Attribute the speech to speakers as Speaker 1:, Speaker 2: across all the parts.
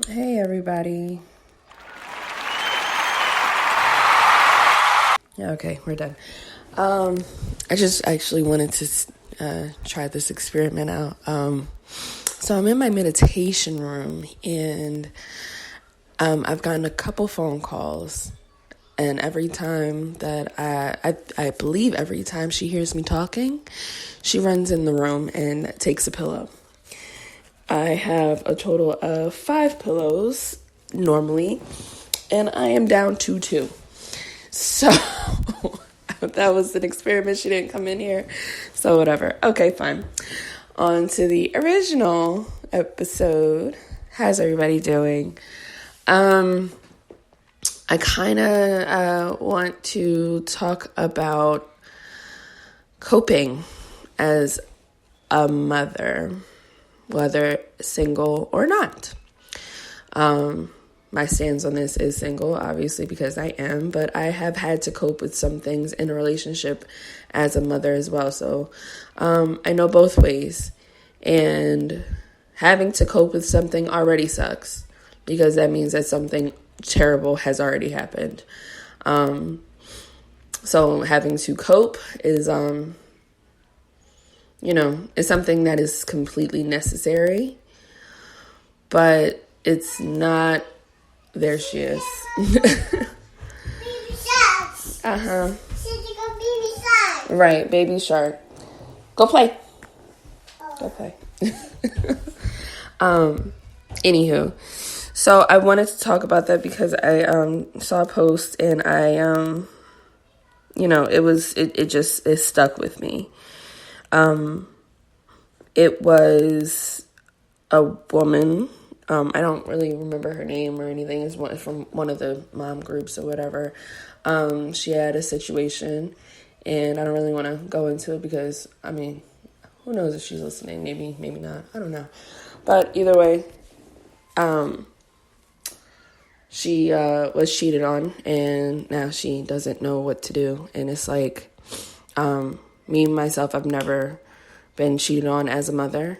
Speaker 1: Hey everybody. Yeah, okay, we're done. I just actually wanted to try this experiment out. So I'm in my meditation room and I've gotten a couple phone calls, and every time that I believe every time she hears me talking, she runs in the room and takes a pillow. I have a total of 5 pillows normally, and I am down to 2. So that was an experiment. She didn't come in here. So whatever. Okay, fine. On to the original episode. How's everybody doing? I kind of want to talk about coping as a mother, whether single or not. My stance on this is single, obviously, because I am, but I have had to cope with some things in a relationship as a mother as well. So I know both ways, and having to cope with something already sucks because that means that something terrible has already happened. So having to cope is, it's something that is completely necessary, but it's not. There she is.
Speaker 2: Baby shark.
Speaker 1: Uh-huh.
Speaker 2: Baby shark.
Speaker 1: Right, baby shark. Go play. Go play. Anywho, so I wanted to talk about that because I saw a post and I it stuck with me. It was a woman. I don't really remember her name or anything. It's from one of the mom groups or whatever. She had a situation, and I don't really want to go into it because, who knows if she's listening? Maybe, maybe not. I don't know. But either way, she was cheated on, and now she doesn't know what to do. And it's like, me, myself, I've never been cheated on as a mother.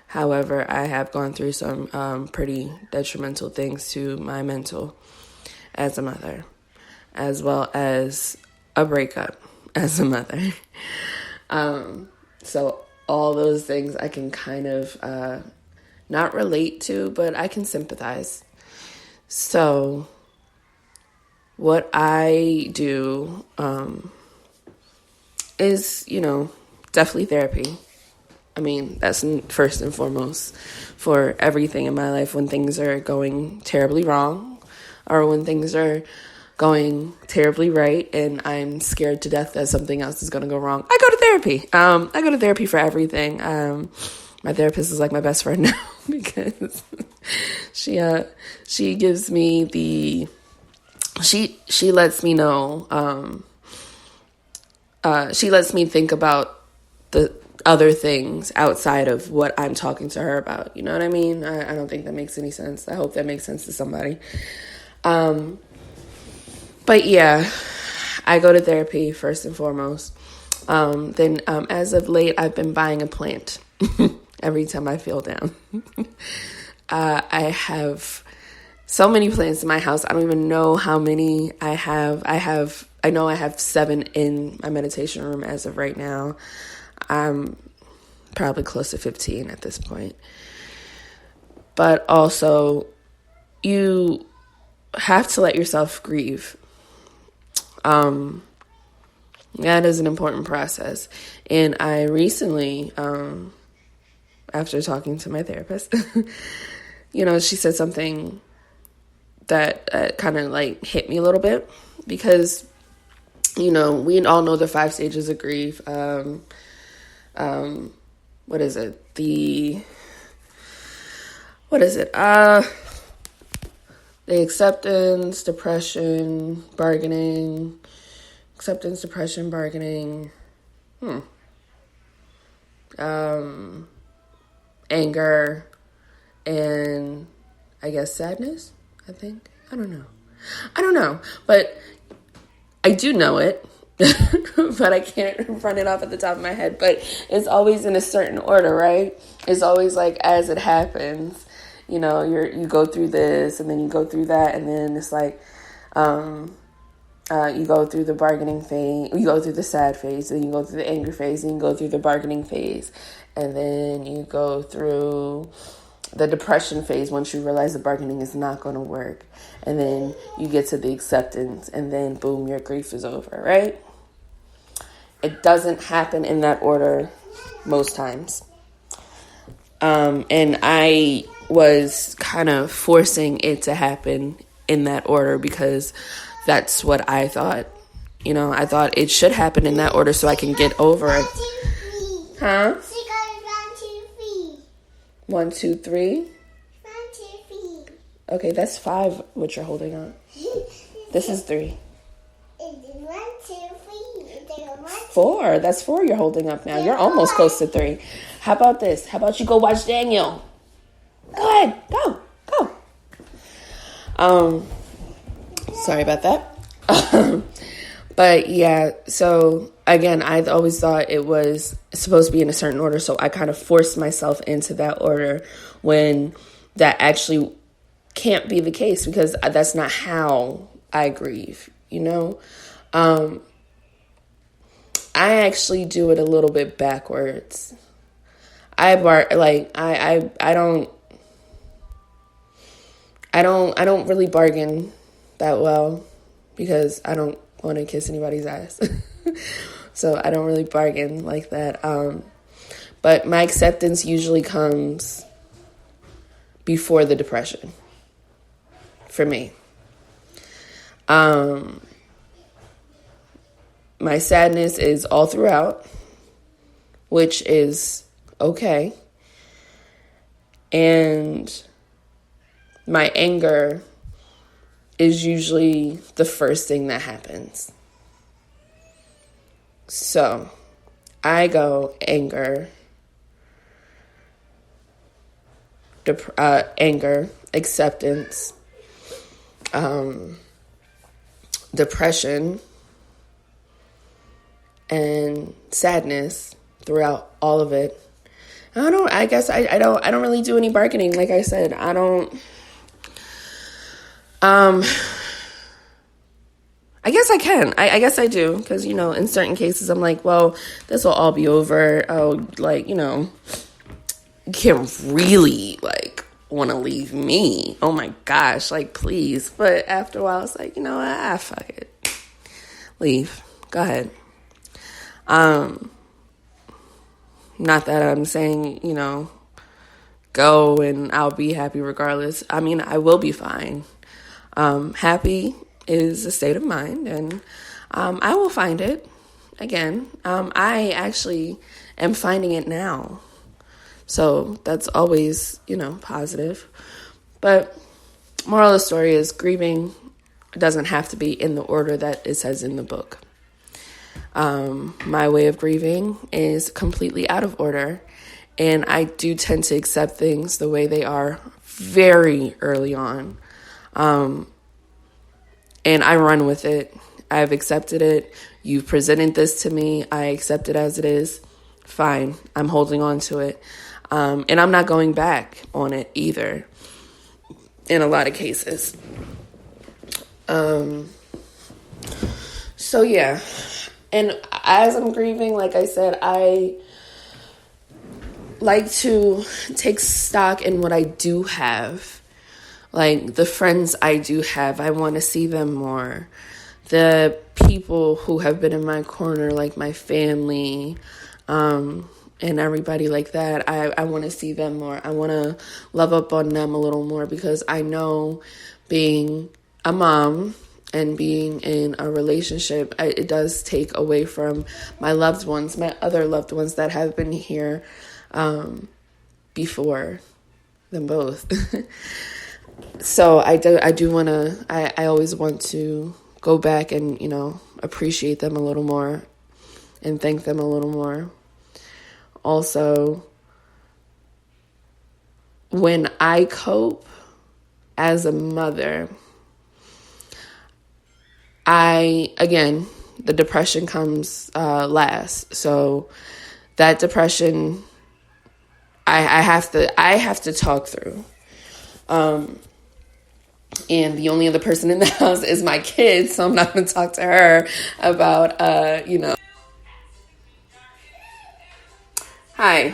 Speaker 1: However, I have gone through some pretty detrimental things to my mental as a mother, as well as a breakup as a mother. So all those things I can kind of not relate to, but I can sympathize. So what I do is, definitely therapy. That's first and foremost for everything in my life. When things are going terribly wrong or when things are going terribly right and I'm scared to death that something else is going to go wrong, I go to therapy. I go to therapy for everything. My therapist is like my best friend now because she gives me she lets me know, she lets me think about the other things outside of what I'm talking to her about. You know what I mean? I don't think that makes any sense. I hope that makes sense to somebody. But yeah, I go to therapy first and foremost. Then as of late, I've been buying a plant every time I feel down. I have so many plants in my house. I don't even know how many I have. I know I have 7 in my meditation room as of right now. I'm probably close to 15 at this point. But also, you have to let yourself grieve. That is an important process. And I recently, after talking to my therapist, she said something that kind of like hit me a little bit because, we all know the 5 stages of grief. What is it? The acceptance, depression, bargaining, anger, and I guess sadness, I think. I don't know. But I do know it. But I can't run it off at the top of my head. But it's always in a certain order, right? It's always like as it happens. you go through this and then you go through that, and then it's like, you go through the bargaining phase, you go through the sad phase, then you go through the angry phase, and you go through the bargaining phase, and then you go through the depression phase once you realize the bargaining is not going to work, and then you get to the acceptance, and then boom, your grief is over, right? It doesn't happen in that order most times. And I was kind of forcing it to happen in that order because that's what I thought. I thought it should happen in that order so I can get over it. Huh? 1, 2, 3.
Speaker 2: 1, 2, 3.
Speaker 1: Okay, that's 5, what you're holding up. This is 3.
Speaker 2: 1, 2, 3.
Speaker 1: 4. That's 4 you're holding up now. You're almost close to 3. How about this? How about you go watch Daniel? Go ahead. Go. Sorry about that. But yeah, so again, I always thought it was supposed to be in a certain order, so I kind of forced myself into that order when that actually can't be the case because that's not how I grieve, I actually do it a little bit backwards. I don't really bargain that well because I don't want to kiss anybody's ass. So I don't really bargain like that. But my acceptance usually comes before the depression for me. My sadness is all throughout, which is okay. And my anger is usually the first thing that happens. So I go anger, acceptance, depression, and sadness throughout all of it. I don't really do any bargaining. Like I said, I don't. I guess I can. I guess I do. Because, in certain cases, I'm like, well, this will all be over. Oh, you can't really, want to leave me. Oh, my gosh. Please. But after a while, it's like, fuck it. Leave. Go ahead. Not that I'm saying, go and I'll be happy regardless. I mean, I will be fine. Happy is a state of mind, and I will find it again. I actually am finding it now, so that's always positive. But moral of the story is grieving doesn't have to be in the order that it says in the book. My way of grieving is completely out of order, and I do tend to accept things the way they are very early on. And I run with it. I've accepted it. You've presented this to me. I accept it as it is. Fine. I'm holding on to it. And I'm not going back on it either in a lot of cases. So yeah. And as I'm grieving, like I said, I like to take stock in what I do have. The friends I do have, I want to see them more. The people who have been in my corner, like my family, and everybody like that, I want to see them more. I want to love up on them a little more because I know being a mom and being in a relationship, it does take away from my loved ones, my other loved ones that have been here before them both. So I do want to, I always want to go back and, appreciate them a little more and thank them a little more. Also, when I cope as a mother, the depression comes last. So that depression, I have to talk through. And the only other person in the house is my kid, so I'm not going to talk to her about, Hi.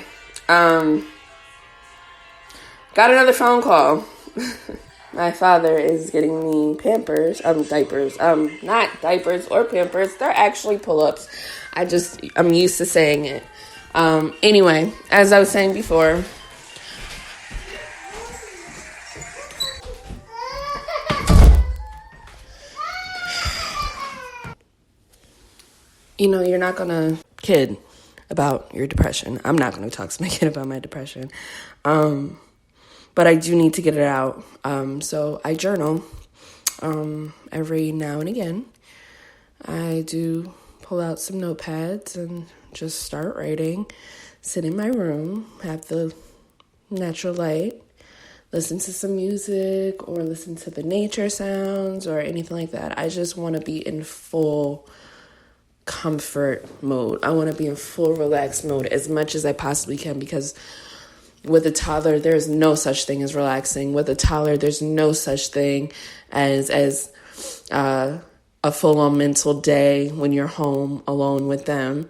Speaker 1: Got another phone call. My father is getting me diapers. Not diapers or Pampers. They're actually pull-ups. I'm used to saying it. Anyway, as I was saying before, you're not gonna kid about your depression. I'm not gonna talk to my kid about my depression. But I do need to get it out. So I journal every now and again. I do pull out some notepads and just start writing. Sit in my room, have the natural light, listen to some music or listen to the nature sounds or anything like that. I just want to be in full comfort mode. I want to be in full relaxed mode as much as I possibly can, because with a toddler, there's no such thing as relaxing. With a toddler, there's no such thing as a full-on mental day when you're home alone with them.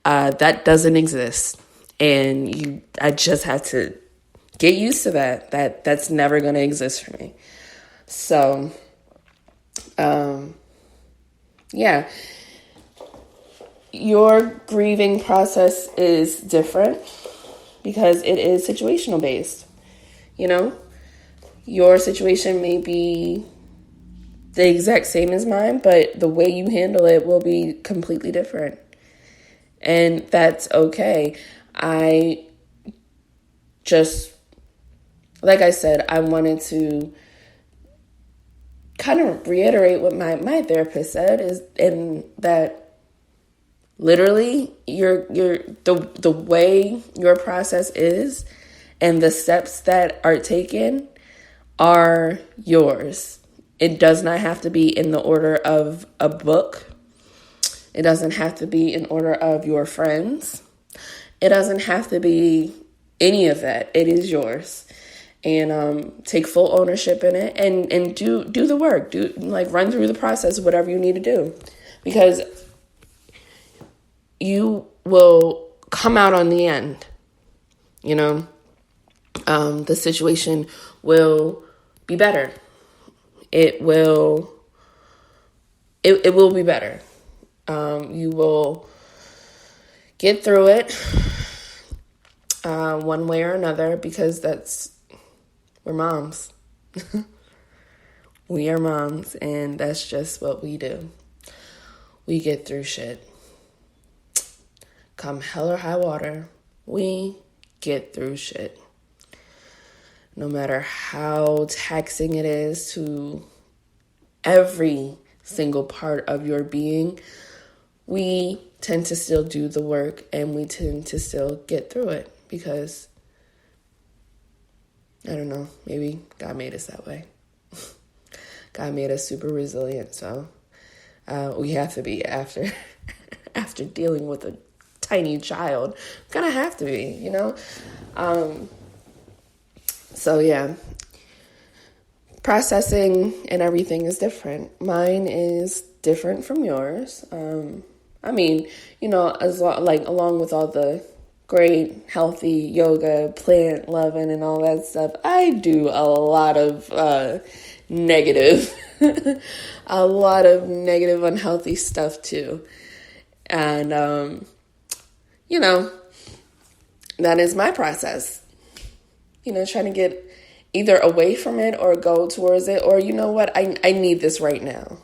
Speaker 1: That doesn't exist. And I just have to get used to that. That's never going to exist for me. So, yeah. Your grieving process is different because it is situational based. Your situation may be the exact same as mine, but the way you handle it will be completely different. And that's okay. I just, like I said, I wanted to kind of reiterate what my therapist said, and that literally the way your process is and the steps that are taken are yours. It does not have to be in the order of a book. It doesn't have to be in order of your friends. It doesn't have to be any of that. It is yours. And take full ownership in it and do the work. Run through the process, whatever you need to do. Because you will come out on the end. The situation will be better. It will be better. You will get through it one way or another, because we're moms. We are moms, and that's just what we do. We get through shit. Come hell or high water, we get through shit. No matter how taxing it is to every single part of your being, we tend to still do the work, and we tend to still get through it because, I don't know, maybe God made us that way. God made us super resilient, so we have to be after dealing with a tiny child. Gonna have to be, So yeah, processing and everything is different. Mine is different from yours. Along with all the great, healthy yoga, plant loving, and all that stuff, I do a lot of negative, unhealthy stuff too. And, that is my process. Trying to get either away from it or go towards it, or I need this right now.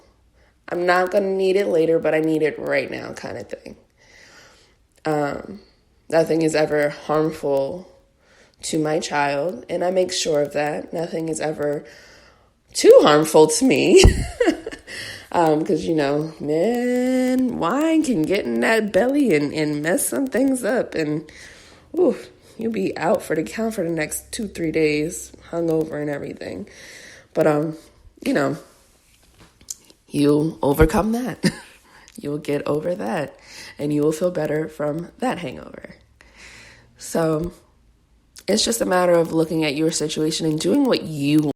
Speaker 1: I'm not going to need it later, but I need it right now kind of thing. Nothing is ever harmful to my child, and I make sure of that. Nothing is ever too harmful to me. Because, man, wine can get in that belly and mess some things up. And, you'll be out for the count for the next 2-3 days, hungover and everything. But, you'll overcome that. You'll get over that. And you will feel better from that hangover. So, It's just a matter of looking at your situation and doing what you